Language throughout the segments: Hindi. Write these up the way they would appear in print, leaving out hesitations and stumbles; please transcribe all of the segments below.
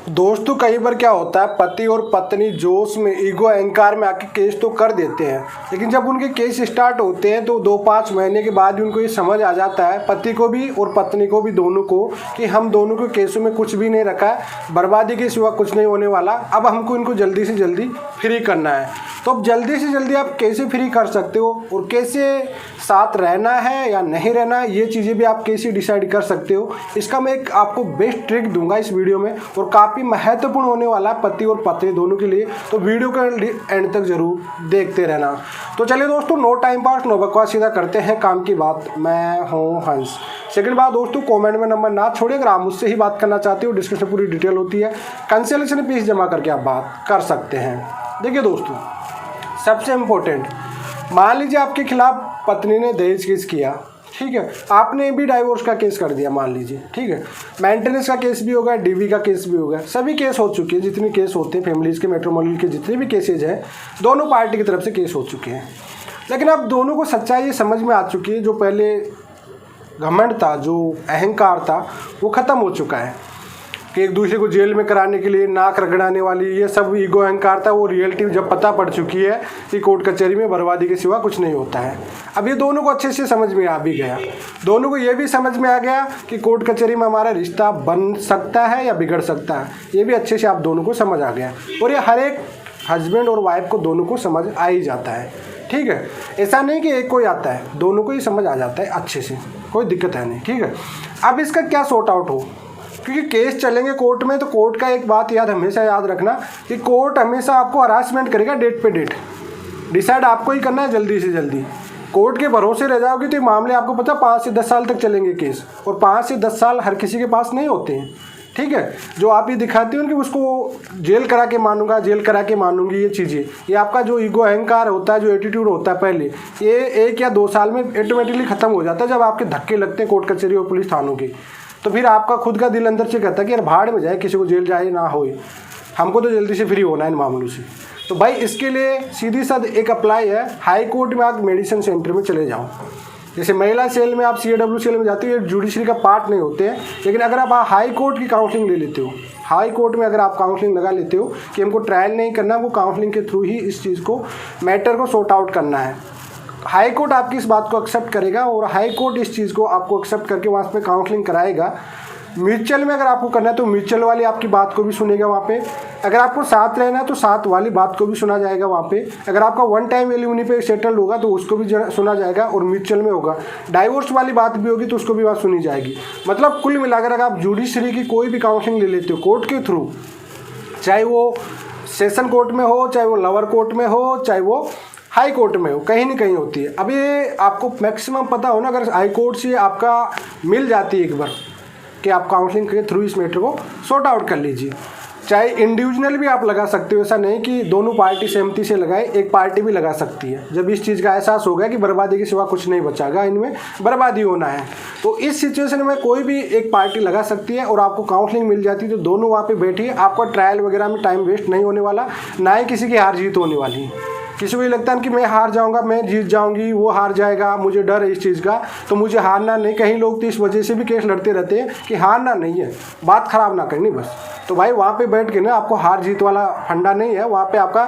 दोस्तों कई बार क्या होता है, पति और पत्नी जोश में, ईगो अहंकार में आके केस तो कर देते हैं, लेकिन जब उनके केस स्टार्ट होते हैं तो 2-5 महीने के बाद उनको ये समझ आ जाता है, पति को भी और पत्नी को भी, दोनों को, कि हम दोनों के केसों में कुछ भी नहीं रखा है, बर्बादी के सिवा कुछ नहीं होने वाला। अब हमको इनको जल्दी से जल्दी फ्री करना है। तो अब जल्दी से जल्दी आप कैसे फ्री कर सकते हो और कैसे साथ रहना है या नहीं रहना है, ये चीज़ें भी आप कैसे डिसाइड कर सकते हो, इसका मैं एक आपको बेस्ट ट्रिक दूंगा इस वीडियो में, और काफ़ी महत्वपूर्ण होने वाला है पति और पत्नी दोनों के लिए। तो वीडियो का एंड तक जरूर देखते रहना। तो चलिए दोस्तों, नो टाइम पास नो बकवास, सीधा करते हैं काम की बात। मैं हूँ हंस। सेकंड बात दोस्तों, कमेंट में नंबर ना छोड़िए, अगर आप मुझसे ही बात करना चाहते हो, डिस्क्रिप्शन पूरी डिटेल होती है, कंसल्टेशन फीस जमा करके आप बात कर सकते हैं। देखिए दोस्तों, सबसे इम्पोर्टेंट, मान लीजिए आपके खिलाफ पत्नी ने दहेज केस किया, ठीक है, आपने भी डाइवोर्स का केस कर दिया मान लीजिए, ठीक है, मेंटेनेंस का केस भी होगा, डीवी का केस भी होगा, सभी केस हो चुके हैं, जितने केस होते हैं फैमिलीज के, मैट्रिमोनियल के जितने भी केसेज हैं, दोनों पार्टी की तरफ से केस हो चुके हैं। लेकिन अब दोनों को सच्चाई ये समझ में आ चुकी है, जो पहले घमंड था, जो अहंकार था, वो ख़त्म हो चुका है कि एक दूसरे को जेल में कराने के लिए नाक रगड़ाने वाली ये सब ईगो अहंकार था, वो रियलिटी जब पता पड़ चुकी है कि कोर्ट कचहरी में बर्बादी के सिवा कुछ नहीं होता है। अब ये दोनों को अच्छे से समझ में आ भी गया, दोनों को ये भी समझ में आ गया कि कोर्ट कचहरी में हमारा रिश्ता बन सकता है या बिगड़ सकता है, ये भी अच्छे से आप दोनों को समझ आ गया। और ये हर एक हस्बैंड और वाइफ को दोनों को समझ आ ही जाता है, ठीक है, ऐसा नहीं कि एक को ही आता है, दोनों को ही समझ आ जाता है अच्छे से, कोई दिक्कत है नहीं, ठीक है। अब इसका क्या सॉर्ट आउट हो, क्योंकि केस चलेंगे कोर्ट में, तो कोर्ट का एक बात हमेशा याद रखना कि कोर्ट हमेशा आपको हरासमेंट करेगा डेट पे डेट, डिसाइड आपको ही करना है जल्दी से जल्दी। कोर्ट के भरोसे रह जाओगे तो ये मामले आपको पता 5 से 10 साल तक चलेंगे केस, और 5 से 10 साल हर किसी के पास नहीं होते हैं, ठीक है। जो आप ये दिखाते हो कि उसको जेल करा के मानूंगा, जेल करा के मानूंगी, ये चीज़ें, ये आपका जो ईगो अहंकार होता है, जो एटीट्यूड होता है पहले, ये 1 या 2 साल में ऑटोमेटिकली ख़त्म हो जाता है जब आपके धक्के लगते हैं कोर्ट कचहरी और पुलिस थानों के। तो फिर आपका खुद का दिल अंदर से कहता है कि यार भाड़ में जाए, किसी को जेल जाए ना होए, हमको तो जल्दी से फ्री होना है इन मामलों से। तो भाई इसके लिए सीधी साध एक अप्लाई है, हाई कोर्ट में आप मेडिसिन सेंटर में चले जाओ। जैसे महिला सेल में आप CAW सेल में जाते हो, ये जुडिशरी का पार्ट नहीं होते हैं, लेकिन अगर आप हाई कोर्ट की काउंसलिंग ले लेते हो, हाई कोर्ट में अगर आप काउंसलिंग लगा लेते हो कि हमको ट्रायल नहीं करना, हमको काउंसलिंग के थ्रू ही इस चीज़ को, मैटर को सॉर्ट आउट करना है, हाई कोर्ट आपकी इस बात को एक्सेप्ट करेगा और हाई कोर्ट इस चीज़ को आपको एक्सेप्ट करके वहाँ पे काउंसलिंग कराएगा। म्यूचुअल में अगर आपको करना है तो म्यूचुअल वाली आपकी बात को भी सुनेगा वहाँ पे, अगर आपको साथ रहना है तो साथ वाली बात को भी सुना जाएगा वहाँ पे, अगर आपका 1 टाइम एलिमनी पे सेटल होगा तो उसको भी सुना जाएगा और म्यूचुअल में होगा, डाइवोर्स वाली बात भी होगी तो उसको भी बात सुनी जाएगी। मतलब कुल मिलाकर अगर आप जुडिशरी की कोई भी काउंसलिंग ले लेते हो कोर्ट के थ्रू, चाहे वो सेशन कोर्ट में हो, चाहे वो लोअर कोर्ट में हो, चाहे वो हाई कोर्ट में हो, कहीं ना कहीं होती है। अब ये आपको मैक्सिमम पता हो ना, अगर हाई कोर्ट से आपका मिल जाती है एक बार कि आप काउंसलिंग के थ्रू इस मैटर को सॉर्ट आउट कर लीजिए, चाहे इंडिविजुअल भी आप लगा सकते हो, ऐसा नहीं कि दोनों पार्टी सहमति से लगाए, एक पार्टी भी लगा सकती है। जब इस चीज़ का एहसास हो गया कि बर्बादी के सिवा कुछ नहीं बचागा, इनमें बर्बादी होना है, तो इस सिचुएशन में कोई भी एक पार्टी लगा सकती है और आपको काउंसलिंग मिल जाती है, तो दोनों वहाँ पे बैठिए, आपका ट्रायल वगैरह में टाइम वेस्ट नहीं होने वाला, ना ही किसी की हार जीत होने वाली है। किसी को ये लगता है कि मैं हार जाऊंगा, मैं जीत जाऊंगी, वो हार जाएगा, मुझे डर है इस चीज़ का, तो मुझे हारना नहीं। कहीं लोग तो इस वजह से भी केस लड़ते रहते हैं कि हारना नहीं है, बात खराब ना करनी बस। तो भाई वहाँ पे बैठ के ना, आपको हार जीत वाला फंडा नहीं है, वहाँ पे आपका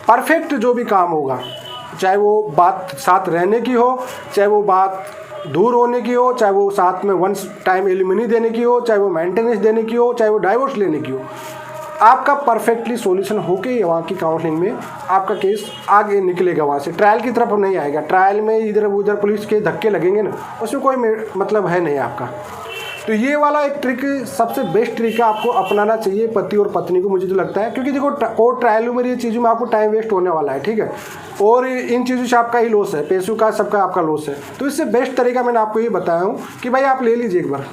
परफेक्ट जो भी काम होगा, चाहे वो बात साथ रहने की हो, चाहे वो बात दूर होने की हो, चाहे वो साथ में 1 टाइम एलिमनी देने की हो, चाहे वो मेंटेनेंस देने की हो, चाहे वो डाइवोर्स लेने की हो, आपका परफेक्टली सॉल्यूशन होके वहाँ की काउंसलिंग में आपका केस आगे निकलेगा, वहाँ से ट्रायल की तरफ नहीं आएगा। ट्रायल में इधर उधर पुलिस के धक्के लगेंगे ना, उसमें कोई मतलब है नहीं आपका। तो ये वाला एक ट्रिक सबसे बेस्ट ट्रिक है, आपको अपनाना चाहिए पति और पत्नी को, मुझे तो लगता है, क्योंकि देखो कोर्ट ट्रायलों में ये चीज़ों में आपको टाइम वेस्ट होने वाला है, ठीक है, और इन चीज़ों से आपका ही लॉस है, पैसों का सबका आपका लॉस है। तो इससे बेस्ट तरीका मैंने आपको ये बताया हूँ कि भाई आप ले लीजिए, एक बार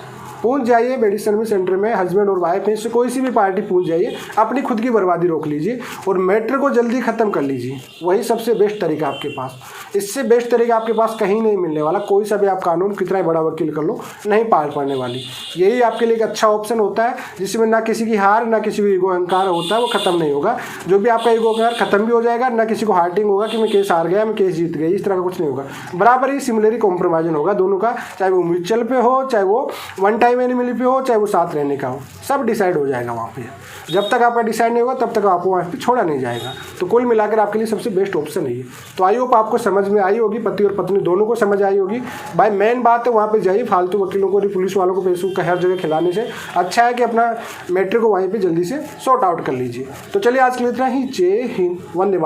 पहुंच जाइए मेडिसिन सेंटर में, हस्बैंड और वाइफ में से कोई सी भी पार्टी पहुंच जाइए, अपनी खुद की बर्बादी रोक लीजिए और मैटर को जल्दी ख़त्म कर लीजिए, वही सबसे बेस्ट तरीका आपके पास। इससे बेस्ट तरीका आपके पास कहीं नहीं मिलने वाला, कोई सा भी आप कानून कितना ही बड़ा वकील कर लो नहीं पार पड़ने वाली। यही आपके लिए एक अच्छा ऑप्शन होता है जिसमें ना किसी की हार ना किसी को ईगो अहंकार होता है, वो खत्म नहीं होगा। जो भी आपका ईगो अहंकार खत्म भी हो जाएगा, ना किसी को हार्टिंग होगा कि मैं केस हार गया, मैं केस जीत गई, इस तरह का कुछ नहीं होगा। बराबर ही सिमिलरली कॉम्प्रोमाइजन होगा दोनों का, चाहे वो म्यूचुअल पे हो, चाहे वो 1 टाइम भाई बहन मिली पे हो, चाहे वो साथ रहने का हो, सब डिसाइड हो जाएगा वहाँ पे। जब तक आपका डिसाइड नहीं होगा तब तक आपको वहाँ पे छोड़ा नहीं जाएगा। तो कुल मिलाकर आपके लिए सबसे बेस्ट ऑप्शन है ये। तो आई होप आपको समझ में आई होगी, पति और पत्नी दोनों को समझ आई होगी। भाई मेन बात है वहाँ पे जाइए, फालतू वकीलों को, पुलिस वालों को पैसों का हर जगह खिलाने से अच्छा है कि अपना मैटर को वहीं पर जल्दी से सॉर्ट आउट कर लीजिए। तो चलिए आज के लिए इतना ही। जय हिंद, वंदे मातरम।